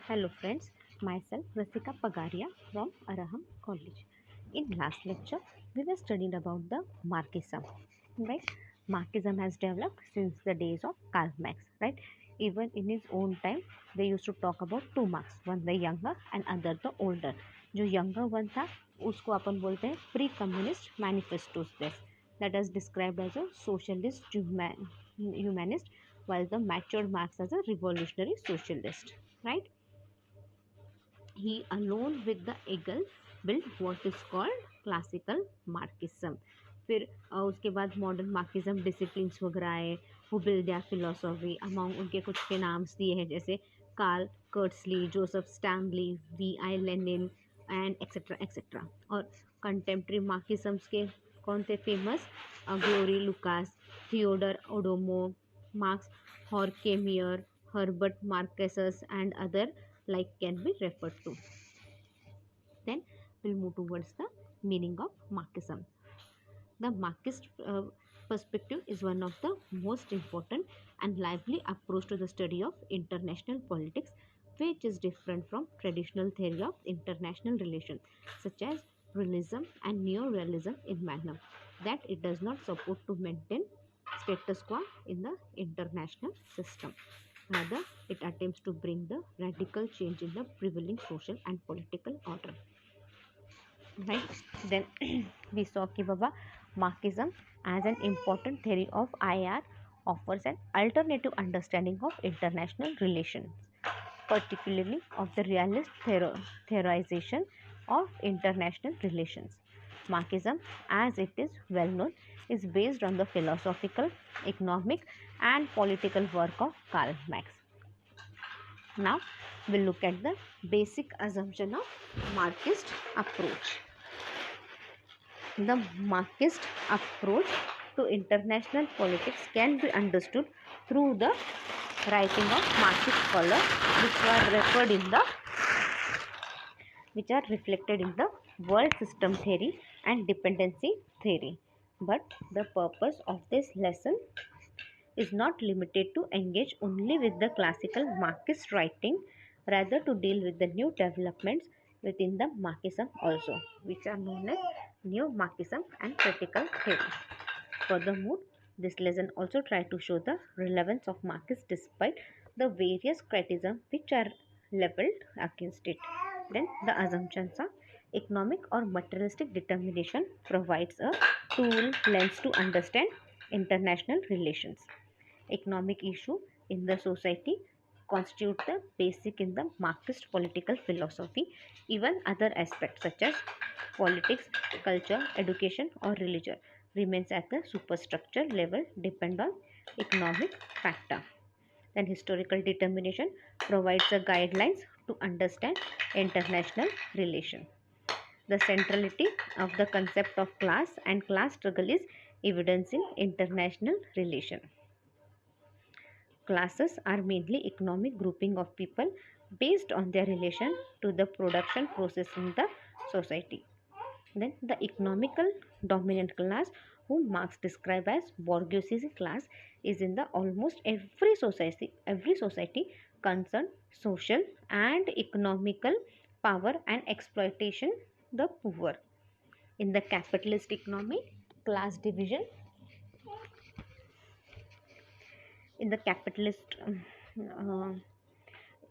Hello friends, myself Rasika Pagaria from Araham College. In last lecture, we were studying about the Marxism, right? Marxism has developed since the days of Karl Marx, right? Even in his own time, they used to talk about two Marx, one the younger and other the older. जो younger one था, उसको अपन बोलते हैं pre-communist manifestos that is described as a socialist humanist, while the matured Marx as a revolutionary socialist, right? He alone with the eagle built what is called classical Marxism. फिर उसके बाद modern Marxism disciplines वगैरह आए who build their philosophy. अमong उनके कुछ के नाम्स दिए हैं जैसे Karl Kautsky, Joseph Stalin, V I Lenin and etcetera etcetera. और कंटेम्प्रेरी मार्क्सिज्म्स के कौन थे फेमस? ग्लोरी Lukacs, Theodor Adorno, Max Horkheimer, Herbert Marcuse and other like can be referred to. Then we'll move towards the meaning of Marxism. The Marxist perspective is one of the most important and lively approach to the study of international politics, which is different from traditional theory of international relations such as realism and neo-realism in manner that it does not support to maintain status quo in the international system. Rather, it attempts to bring the radical change in the prevailing social and political order. Right? Then we saw कि बाबा Marxism as an important theory of IR offers an alternative understanding of international relations, particularly of the realist theorization of international relations. Marxism, as it is well known, is based on the philosophical, economic, and political work of Karl Marx. Now we'll look at the basic assumption of Marxist approach. The Marxist approach to international politics can be understood through the writing of Marxist scholars which are reflected in the world system theory and dependency theory. But the purpose of this lesson is not limited to engage only with the classical Marxist writing, rather to deal with the new developments within the Marxism also, which are known as neo-Marxism and critical theory. Furthermore, this lesson also tries to show the relevance of Marxism despite the various criticisms which are leveled against it. Then the assumptions are economic or materialistic determination provides a tool lens to understand international relations. Economic issue in the society constitute the basic in the Marxist political philosophy. Even other aspects such as politics, culture, education or religion remains at the superstructure level depend on economic factor. Then historical determination provides the guidelines to understand international relation. The centrality of the concept of class and class struggle is evidence in international relation. Classes are mainly economic grouping of people based on their relation to the production process in the society. Then the economical dominant class, whom Marx described as bourgeoisie class, is in the almost every society concerned social and economical power and exploitation the poor. In the capitalist economy, class division in the capitalist uh,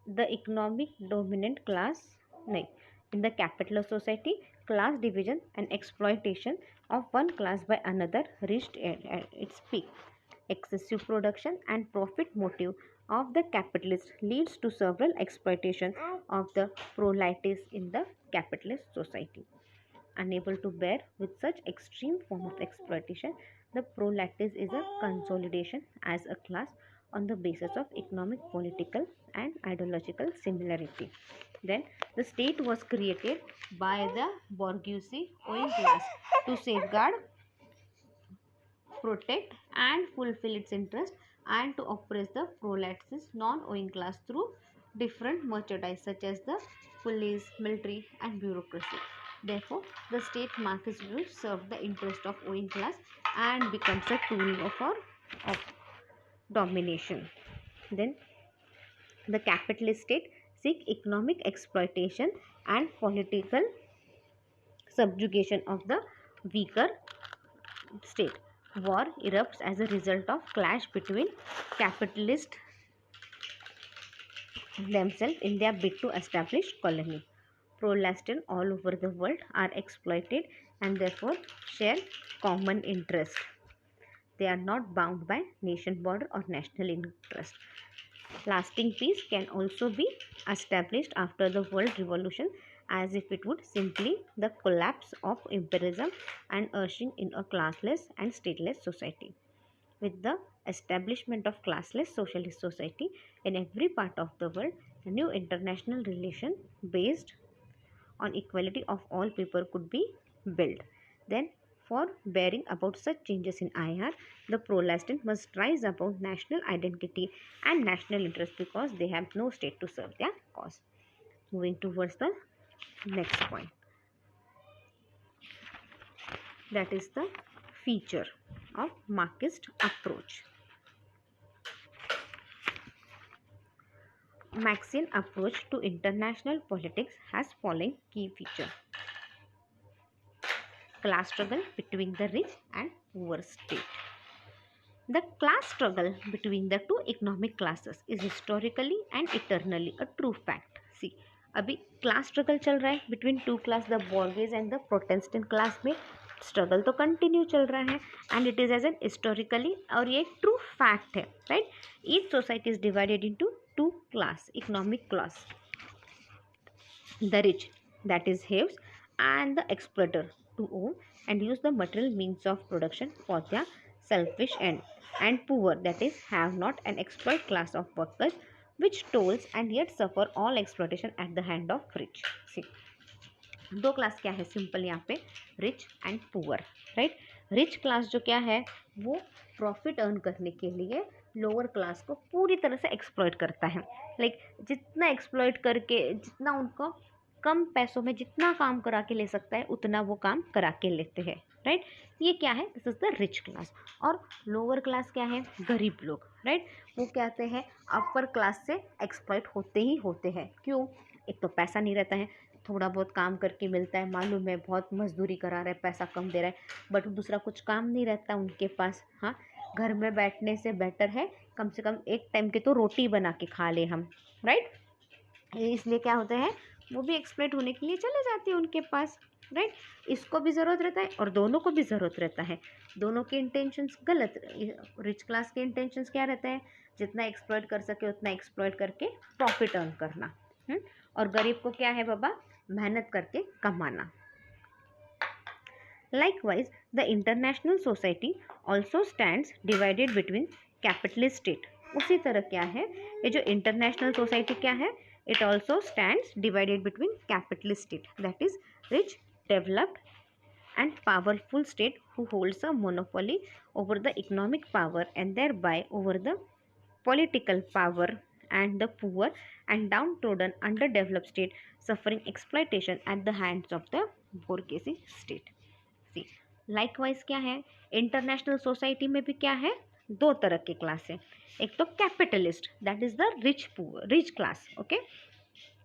the economic dominant class like in the capitalist society, class division and exploitation of one class by another reached at its peak. Excessive production and profit motive of the capitalist leads to several exploitation of the proletariat in the capitalist society. Unable to bear with such extreme form of exploitation, the proletariat is a consolidation as a class on the basis of economic, political, and ideological similarity. Then, the state was created by the bourgeoisie owing class to safeguard, protect, and fulfill its interest, and to oppress the proletariat non-owing class through different merchandise such as the police, military, and bureaucracy. Therefore, the state Marxist view served the interest of owing class and becomes a tool of domination. Then, the capitalist state seek economic exploitation and political subjugation of the weaker state. War erupts as a result of clash between capitalists themselves in their bid to establish colony. Proletarians all over the world are exploited and therefore share common interest. They are not bound by nation border or national interest. Lasting peace can also be established after the world revolution, as if it would simply the collapse of imperialism and ushering in a classless and stateless society. With the establishment of classless socialist society in every part of the world, a new international relation based on equality of all people could be built. Then, for bearing about such changes in IR, the proletariat must rise above national identity and national interest because they have no state to serve their cause. Moving towards the next point, that is the feature of Marxist approach. Marxian approach to international politics has following key feature: class struggle between the rich and poor state. The class struggle between the two economic classes is historically and eternally a true fact. See, अभी class struggle चल रहा है between two class, the bourgeois and the protestant class में struggle तो continue चल रहा है and it is as an historically, और ये ट्रू फैक्ट है, right. Each society is divided into two class, economic class, the rich, that is haves, and the exploiter to own and use the material means of production for their selfish end, and poor, that is have not and exploit class of workers which tolls and yet suffer all exploitation at the hand of rich. See, दो class क्या है simple यहाँ पे, rich and poor, right. Rich class जो क्या है वो profit earn करने के लिए लोअर क्लास को पूरी तरह से एक्सप्लॉइट करता है. लाइक जितना एक्सप्लॉइट करके, जितना उनको कम पैसों में जितना काम करा के ले सकता है उतना वो काम करा के लेते हैं, राइट. ये क्या है, this is the rich class. और लोअर क्लास क्या है, गरीब लोग, राइट. वो कहते हैं अपर क्लास से एक्सप्लॉइट होते ही होते हैं. क्यों? एक तो पैसा नहीं रहता है, थोड़ा बहुत काम करके मिलता है, मालूम है बहुत मजदूरी करा रहा है, पैसा कम दे रहा है, बट दूसरा कुछ काम नहीं रहता उनके पास. हाँ, घर में बैठने से बेटर है कम से कम एक टाइम की तो रोटी बना के खा ले हम, राइट. इसलिए क्या होता है, वो भी एक्सप्लॉइट होने के लिए चले जाते हैं उनके पास, राइट. इसको भी ज़रूरत रहता है और दोनों को भी ज़रूरत रहता है. दोनों के इंटेंशंस गलत. रिच क्लास के इंटेंशंस क्या रहते हैं, जितना एक्सप्लॉइट कर सके उतना एक्सप्लॉइट करके प्रॉफिट अर्न करना. और गरीब को क्या है बाबा, मेहनत करके कमाना. Likewise, the international society also stands divided between capitalist state. उसी तरह क्या है, ये जो इंटरनेशनल सोसाइटी क्या है, it also stands divided between capitalist state, that is rich, developed and powerful state who holds a monopoly over the economic power and thereby over the political power, and the poor and downtrodden underdeveloped state suffering exploitation at the hands of the bourgeoisie state. See, likewise क्या है, international society में भी क्या है, दो तरह के class है. एक तो capitalist, that is the rich class, okay,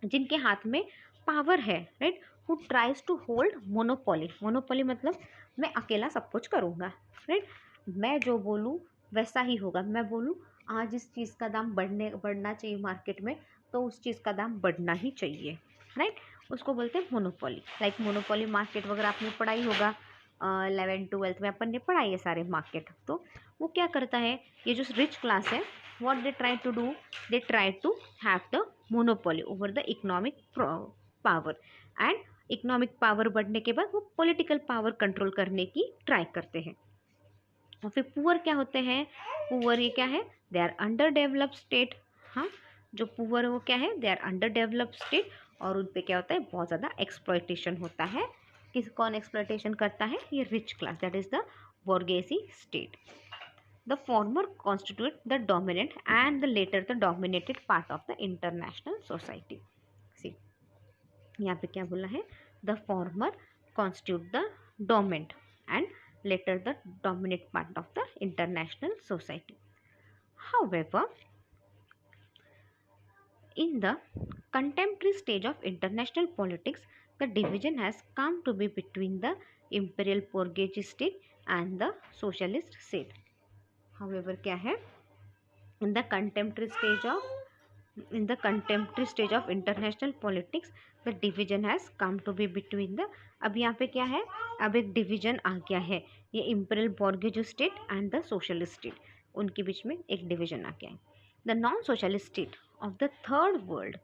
जिनके हाथ में पावर है, right. Who tries to hold monopoly. Monopoly मतलब मैं अकेला सब कुछ करूँगा, राइट. मैं जो बोलूँ वैसा ही होगा. मैं बोलूँ आज इस चीज़ का दाम बढ़ना चाहिए मार्केट में, तो उस चीज़ का दाम बढ़ना ही चाहिए, राइट. उसको बोलते हैं मोनोपोली. लाइक मोनोपोली मार्केट वगैरह आपने पढ़ाई होगा, 11th-12th में अपन ने पढ़ाई है सारे मार्केट. तो वो क्या करता है, ये जो रिच क्लास है, what they try to do, they try to have the monopoly over the economic power, and economic power बढ़ने के बाद वो पॉलिटिकल पावर कंट्रोल करने की ट्राई करते हैं. और फिर पुअर क्या होते हैं, पुअर ये क्या है, they are under developed state. हाँ, जो पुअर है वो क्या है, they are under developed state, और उन पे क्या होता है, बहुत ज़्यादा एक्सप्लॉइटेशन होता है. कौन एक्सप्लॉइटेशन करता है, ये rich class, that is the bourgeoisie state. The former constitute the dominant and the latter the dominated part of the international society. See, यहाँ पे क्या बोला है, the former constitute the dominant and later the dominant part of the international society. However, in the contemporary stage of international politics, the division has come to be between the imperial bourgeois state and the socialist state. However, क्या है, in the contemporary stage of international politics, the division has come to be between the, अब यहाँ पे क्या है, अब एक division आ गया है, ये imperial bourgeois state and the socialist state, उनके बीच में एक डिवीजन आ गया है. The non socialist state of the third world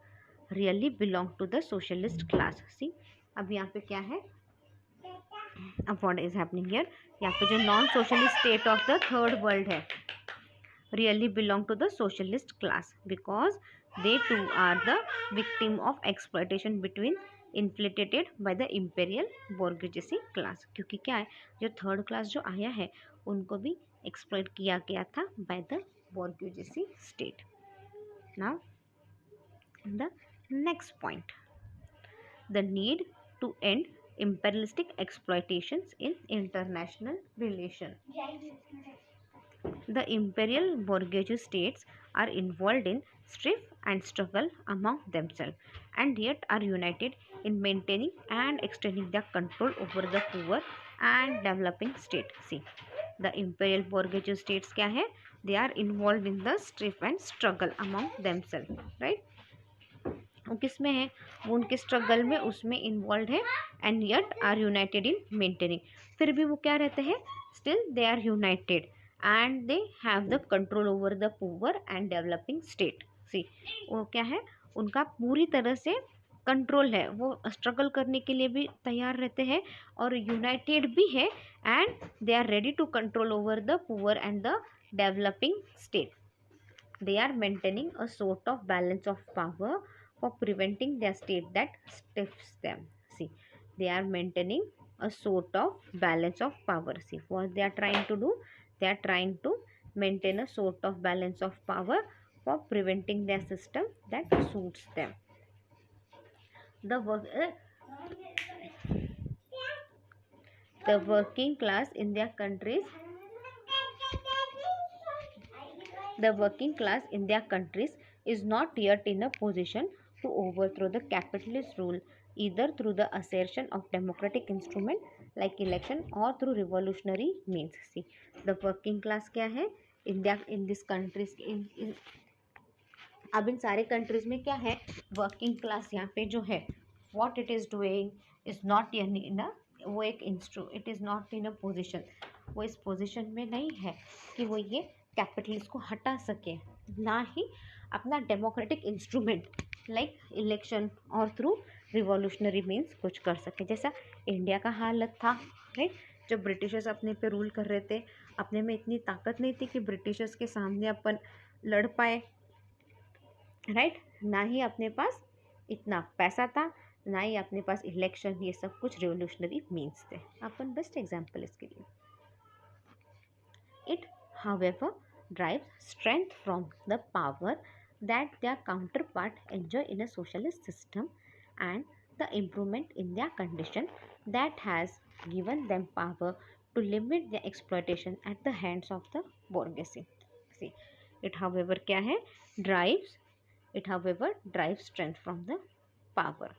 really belong to the socialist class. See, अब यहाँ पे क्या है, अब व्हाट इज हैपनिंग हियर, यहाँ पे जो non socialist state of the third world है really belong to the socialist class because they too are the victim of exploitation between infiltrated by the imperial bourgeoisie class. क्योंकि क्या है, जो third class जो आया है उनको भी एक्सप्लॉइट किया गया था by the bourgeoisie state. Now the next point, the need to end imperialistic exploitations in international relation. The imperial bourgeois states are involved in strife and struggle among themselves, and yet are united in maintaining and extending their control over the poor and developing state. See, the imperial bourgeois states क्या है, they are involved in the strife and struggle among themselves, right? वो किस में है, वो उनके struggle में उसमें इन्वॉल्व है, and yet are united in maintaining, फिर भी वो क्या रहते हैं, still they are united and they have the control over the poor and developing state. See, वो क्या है, उनका पूरी तरह से कंट्रोल है, वो स्ट्रगल करने के लिए भी तैयार रहते हैं और यूनाइटेड भी है, and they are ready to control over the poor and the developing state. They are maintaining a sort of balance of power for preventing their state that stiffs them. See, they are maintaining a sort of balance of power. See, what they are trying to do, they are trying to maintain a sort of balance of power for preventing their system that suits them. The working class in their countries, is not yet in a position to overthrow the capitalist rule either through the assertion of democratic instrument like election or through revolutionary means. See, the working class क्या है, in this countries, अब इन सारे countries में क्या है, working class यहाँ पे जो है, what it is doing is not in a, वो एक it is not in a position, वो इस पोजिशन में नहीं है कि वो ये कैपिटलिस्ट को हटा सके, ना ही अपना डेमोक्रेटिक इंस्ट्रूमेंट लाइक इलेक्शन और थ्रू रिवॉल्यूशनरी मीन्स कुछ कर सके, जैसा इंडिया का हालत था, राइट. जब ब्रिटिशर्स अपने पे रूल कर रहे थे, अपने में इतनी ताकत नहीं थी कि ब्रिटिशर्स के सामने अपन लड़ पाए, राइट. ना ही अपने पास इतना पैसा था, ना ही अपने पास इलेक्शन, ये सब कुछ रिवॉल्यूशनरी मीन्स थे. अपन बेस्ट एग्जाम्पल इसके लिए. It however derives strength from the power that their counterpart enjoy in a socialist system and the improvement in their condition that has given them power to limit their exploitation at the hands of the bourgeoisie. See, it however क्या है, drives strength from the power.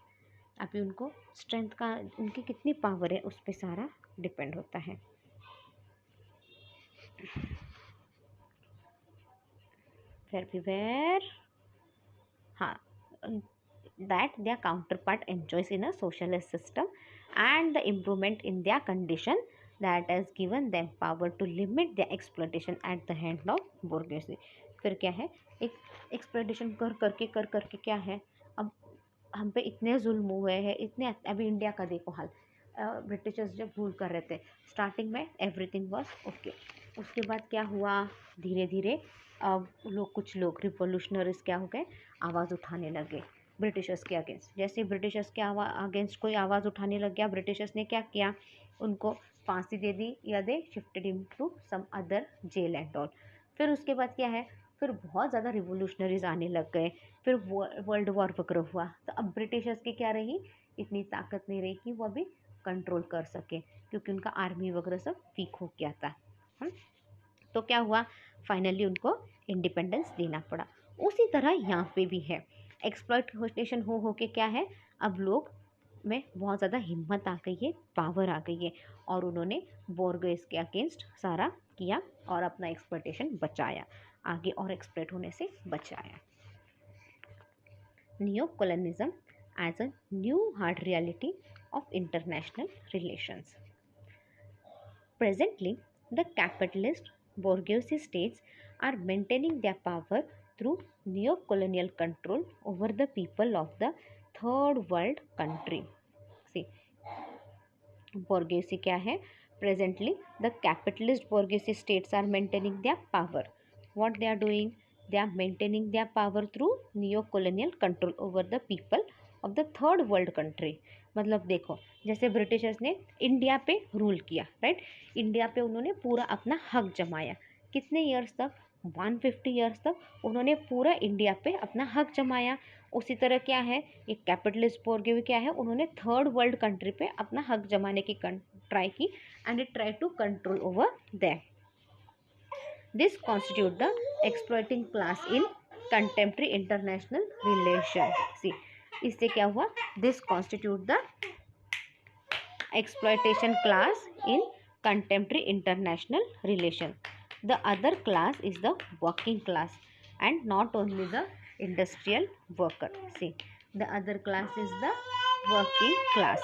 अभी उनको strength का, उनकी कितनी power है उस पर सारा डिपेंड होता है. Where that their counterpart enjoys in a socialist system and the improvement in their condition that has given them power to limit their exploitation at the hand of bourgeoisie. फिर क्या है, एक एक्सप्लॉइटेशन कर करके क्या है, अब हम पे इतने जुल्म हुए हैं, इतने, अभी इंडिया का देखो हाल, ब्रिटिशर्स जब रूल कर रहे थे, स्टार्टिंग में एवरीथिंग वाज ओके, उसके बाद क्या हुआ, धीरे धीरे अब कुछ लोग रिवॉल्यूशनरीज क्या हो गए, आवाज़ उठाने लगे ब्रिटिशर्स के अगेंस्ट. जैसे ब्रिटिशर्स के अगेंस्ट कोई आवाज़ उठाने लग गया, ब्रिटिशर्स ने क्या किया, उनको फांसी दे दी या they shifted into some other jail and all. फिर उसके बाद क्या है, फिर बहुत ज़्यादा रिवॉल्यूशनरीज आने लग गए, फिर वर्ल्ड वॉर वगैरह हुआ, तो अब ब्रिटिशर्स की क्या रही, इतनी ताकत नहीं रही कि वो अभी कंट्रोल कर सके, क्योंकि उनका आर्मी वगैरह सब वीक हो गया था. तो क्या हुआ, फाइनली उनको इंडिपेंडेंस देना पड़ा. उसी तरह यहाँ पे भी है, एक्सप्लॉइटेशन हो के क्या है, अब लोग में बहुत ज़्यादा हिम्मत आ गई है, पावर आ गई है, और उन्होंने बोर्गेस के अगेंस्ट सारा किया और अपना एक्सप्लॉइटेशन बचाया, आगे और एक्सप्लॉइट होने से बचाया। Neocolonialism as a new hard reality of international relations. Presently, the capitalist bourgeoisie states are maintaining their power through neo-colonial control over the people of the third world country. See, bourgeoisie क्या है? Presently, the capitalist bourgeoisie states are maintaining their power. What they are doing? They are maintaining their power through neo-colonial control over the people of the third world country. मतलब देखो, जैसे Britishers ने India पे rule किया, right, India पे उन्होंने पूरा अपना हक जमाया, कितने ईयर्स तक, 150 ईयर्स तक उन्होंने पूरा इंडिया पे अपना हक जमाया। उसी तरह क्या है, एक कैपिटलिस्ट बोर्गेवी क्या है, उन्होंने थर्ड वर्ल्ड कंट्री पे अपना हक जमाने की ट्राई की, and it try to control over them. This constitute the exploiting class in contemporary international relation. See, इससे क्या हुआ, this constitute the exploitation class in contemporary international relations. The other class is the working class and not only the industrial worker. See, the other class is the working class.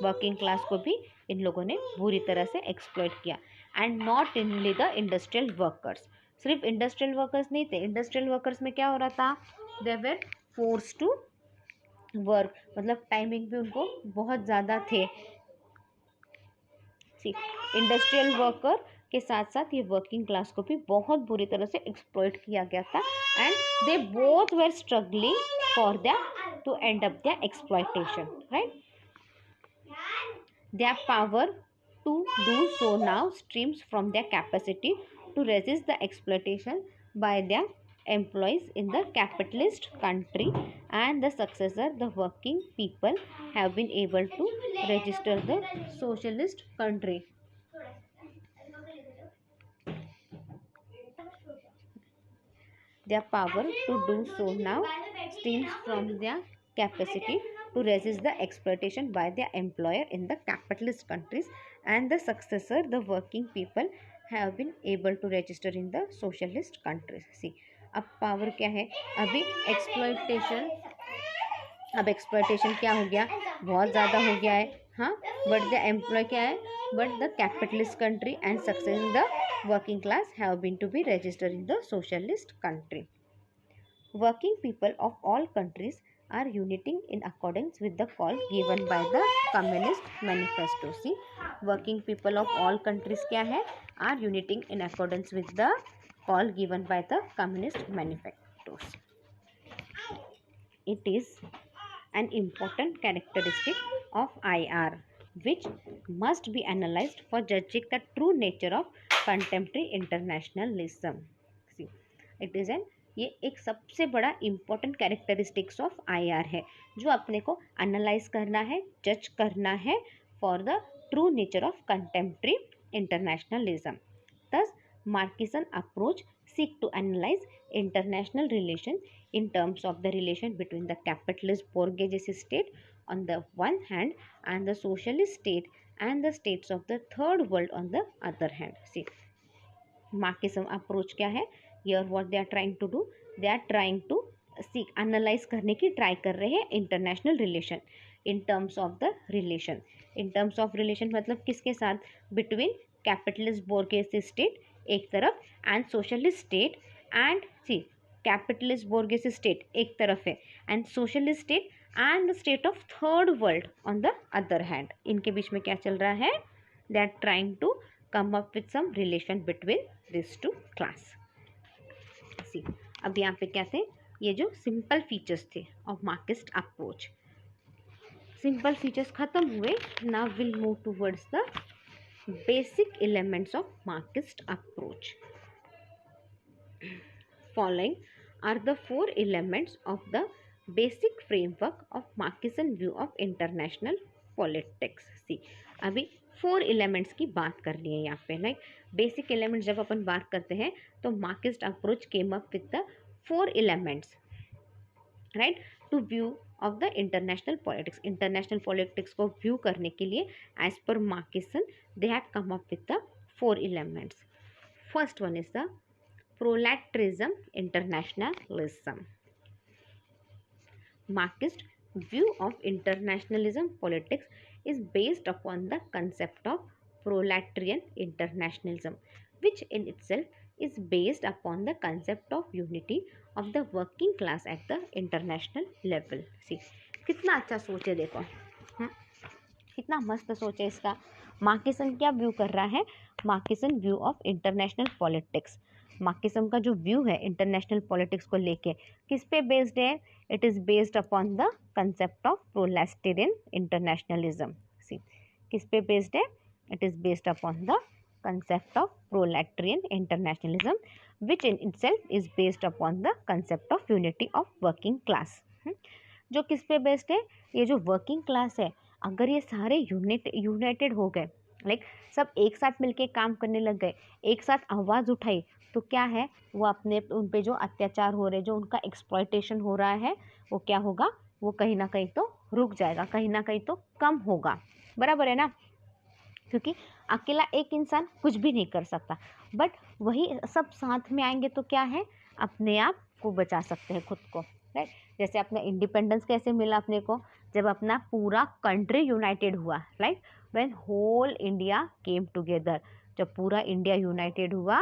Working class को भी इन लोगों ने बुरी तरह से exploit किया, and not only the industrial workers. सिर्फ industrial workers नहीं थे, इंडस्ट्रियल वर्कर्स में क्या हो रहा था, दे वर फोर्स टू वर्क, मतलब टाइमिंग भी उनको बहुत ज़्यादा थे। सी, इंडस्ट्रियल वर्कर के साथ साथ ये वर्किंग क्लास को भी बहुत बुरी तरह से एक्सप्लॉइट किया गया था, and they both were struggling for the two and up the exploitation, right. Their power to do so now streams from their capacity to resist the exploitation by their employees in the capitalist country, and the successor, the working people, have been able to register the socialist country. Their power to do so now stems from their capacity to resist the exploitation by their employer in the capitalist countries, and the successor, the working people, have been able to register in the socialist countries. See, अब power क्या है, अभी exploitation, अब exploitation क्या हो गया, बहुत ज़्यादा हो गया है, हाँ, बट द एम्प्लॉय क्या है, but the capitalist country and success in the working class have been to be registered in the socialist country. Working people of all countries are uniting in accordance with the call given by the Communist Manifesto. See, working people of all countries क्या है, are uniting in accordance with the call given by the Communist Manifestos. It is an important characteristic of IR which must be analyzed for judging the true nature of contemporary internationalism. See, it is an, ये एक सबसे बड़ा important characteristics of IR है, जो अपने को analyse करना है, जज करना है for the true nature of contemporary internationalism. Thus, Marxian approach seek to analyze international relations in terms of the relation between the capitalist bourgeoisie state on the one hand and the socialist state and the states of the third world on the other hand. See, Marxism approach क्या है, here what they are trying to do, they are trying to seek analyze करने की try कर रहे हैं international relation in terms of the relation. In terms of relation मतलब किसके साथ, between capitalist bourgeoisie state एक तरफ and socialist state, and see capitalist bourgeoisie state एक तरफ है and socialist state and the state of third world on the other hand. इनके बीच में क्या चल रहा है, they are trying to come up with some relation between this two class. See, अब यहाँ पे क्या थे, ये जो सिंपल फीचर्स थे of Marxist approach, simple features खत्म हुए. Now will move towards the basic elements of Marxist approach. Following are the four elements of the basic framework of Marxian view of international politics. See, अभी 4 elements की बात कर ली है यहाँ पे. Like basic elements जब अपन बात करते हैं तो Marxist approach came up with the 4 elements. Right, to view of the international politics. International politics को व्यू करने के लिए as per Marxian they have come up with the 4 elements. First one is the proletarianism internationalism. Marxist view of internationalism politics is based upon the concept of proletarian internationalism, which in itself is based upon the concept of unity of the working class at the international level. See, कितना अच्छा सोच है देखो, कितना मस्त सोच है इसका। मार्किसन क्या व्यू कर रहा है? मार्किसन व्यू ऑफ इंटरनेशनल पॉलिटिक्स। मार्किज्म का जो व्यू है इंटरनेशनल पॉलिटिक्स को लेके किस पे बेस्ड है? It is based upon the concept of proletarian internationalism. See, किस पे बेस्ड है? It is based upon the concept of proletarian internationalism, which in itself is based upon the concept of unity of working class. जो किस पे based है? ये जो working class है, अगर ये सारे यूनाइटेड हो गए, लाइक सब एक साथ मिलके काम करने लग गए, एक साथ आवाज़ उठाई, तो क्या है वो अपने उन पे जो अत्याचार हो रहे, जो उनका एक्सप्लॉयटेशन हो रहा है, वो क्या होगा? वो कहीं ना कहीं तो रुक जाएगा, कहीं ना कहीं तो कम होगा। बराबर है ना? क्योंकि अकेला एक इंसान कुछ भी नहीं कर सकता, बट वही सब साथ में आएंगे तो क्या है? अपने आप को बचा सकते हैं, खुद को, राइट। जैसे अपना इंडिपेंडेंस कैसे मिला अपने को? जब अपना पूरा कंट्री यूनाइटेड हुआ, right, when whole India came together. जब पूरा इंडिया यूनाइटेड हुआ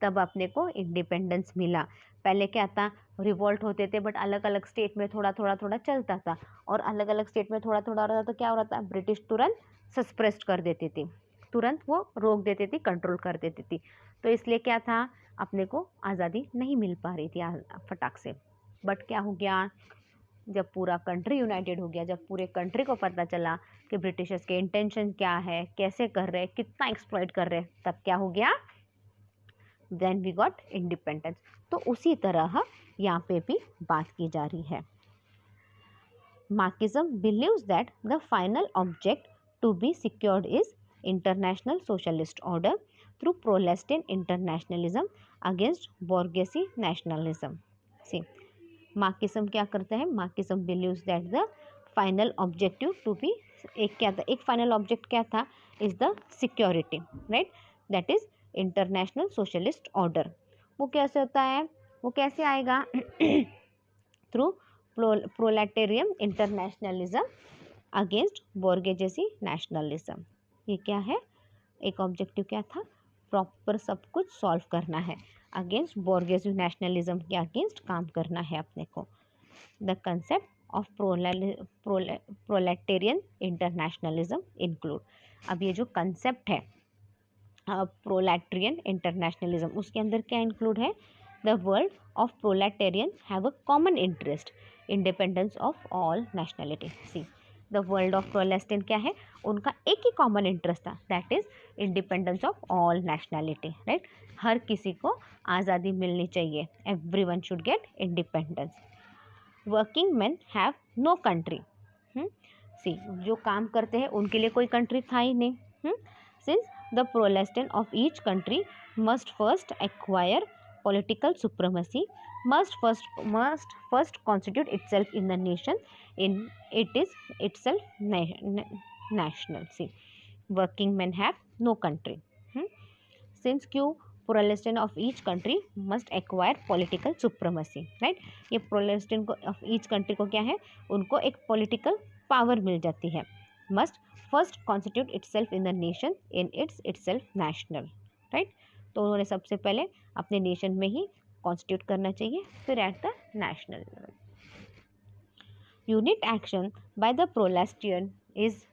तब अपने को इंडिपेंडेंस मिला। पहले क्या था? रिवोल्ट होते थे, बट अलग अलग स्टेट में थोड़ा थोड़ा थोड़ा चलता था, और अलग अलग स्टेट में थोड़ा थोड़ा रहा तो क्या हो रहा था? ब्रिटिश तुरंत सस्प्रेस्ड कर देती थी, तुरंत वो रोक देती थी, कंट्रोल कर देती थी। तो इसलिए क्या था? अपने को आज़ादी नहीं मिल पा रही थी फटाक से। बट क्या हो गया? जब पूरा कंट्री यूनाइटेड हो गया, जब पूरे कंट्री को पता चला कि ब्रिटिशर्स के इंटेंशन क्या है, कैसे कर रहे, कितना एक्सप्लॉइट कर रहे, तब क्या हो गया? Then we got independence. तो उसी तरह यहाँ पे भी बात की जा रही है। Marxism believes that the final object to be secured is international socialist order through proletarian internationalism against bourgeoisie nationalism. See, Marxism क्या करता है? Marxism believes that the final objective to be, एक क्या था? एक final object क्या था? is the security, right? That is international socialist order. वो कैसे होता है? वो कैसे आएगा? Through proletarian internationalism against bourgeoisie nationalism. ये क्या है? एक ऑब्जेक्टिव क्या था? प्रॉपर सब कुछ सॉल्व करना है, अगेंस्ट बोर्गेसी नेशनलिज्म के अगेंस्ट काम करना है अपने को। The concept of proletarian internationalism include, अब ये जो कंसेप्ट है प्रोलेटेरियन इंटरनेशनलिज्म, उसके अंदर क्या इंक्लूड है? The world of proletarian have a common interest, independence of all nationality. See, the world of proletarian क्या है? उनका एक ही कॉमन इंटरेस्ट था, that is independence of all nationality, right. हर किसी को आज़ादी मिलनी चाहिए, everyone should get independence. Working man have no country. See, जो काम करते हैं उनके लिए कोई कंट्री था ही नहीं। Since the proletarian of each country must first acquire political supremacy, must first constitute itself in the nation, in it is itself national. See, working men have no country. Since क्यों? Proletarian of each country must acquire political supremacy, right. ये proletarian को of each country को क्या है? उनको एक political power मिल जाती है। Must first constitute itself in the nation, in itself national, right. तो उन्होंने सबसे पहले अपने नेशन में ही कॉन्स्टिट्यूट करना चाहिए, फिर at the national level. Unit action by the proletarian is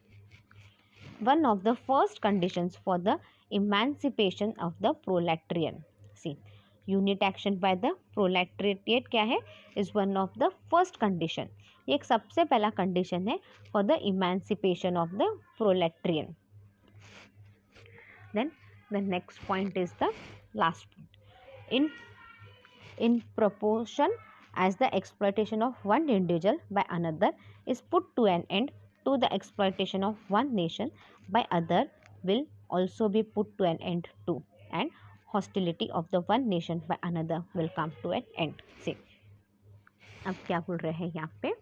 one of the first conditions for the emancipation of the proletarian. See, unit action by the proletariat क्या है? is one of the first condition. ये एक सबसे पहला condition है for the emancipation of the proletarian. Then the next point is the last point. In proportion as the exploitation of one individual by another is put to an end to the exploitation of one nation by other will also be put to an end too, and hostility of the one nation by another will come to an end. See, अब क्या बोल रहे हैं यहाँ पे,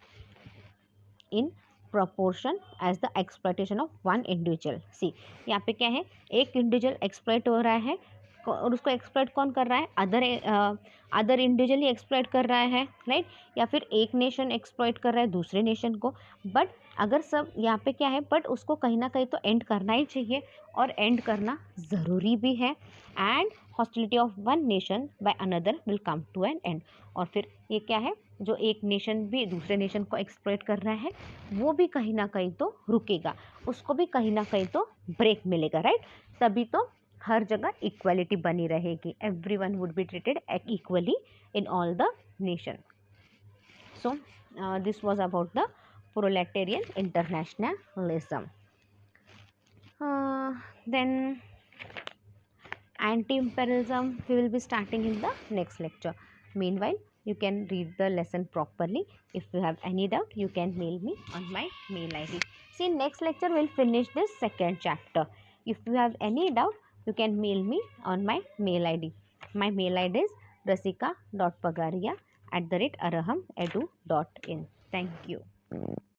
in proportion as the exploitation of one individual. See यहाँ पे क्या है, एक इंडिविजुअल एक्सप्लॉयट हो रहा है और उसको एक्सप्लॉयट कौन कर रहा है, अदर इंडिविजुअली एक्सप्लॉयट कर रहा है, राइट, या फिर एक नेशन एक्सप्लॉयट कर रहा है दूसरे नेशन को। बट अगर सब यहाँ पे क्या है, बट उसको कहीं ना कहीं तो एंड करना ही चाहिए और एंड करना ज़रूरी भी है। And hostility of one nation by another will come to an end. और फिर ये क्या है, जो एक नेशन भी दूसरे नेशन को एक्सप्लॉयट कर रहा है वो भी कहीं ना कहीं तो रुकेगा, उसको भी कहीं ना कहीं तो ब्रेक मिलेगा, राइट। तभी तो हर जगह इक्वालिटी बनी रहेगी, everyone would be treated equally in all the nation. So this was about the proletarian internationalism. Then anti-imperialism we will be starting in the next lecture. Meanwhile, you can read the lesson properly. If you have any doubt, you can mail me on my mail id. See, next lecture we'll finish this second chapter. If you have any doubt, you can mail me on my mail id. My mail id is rasika.pagaria@arahamedu.in. Thank you.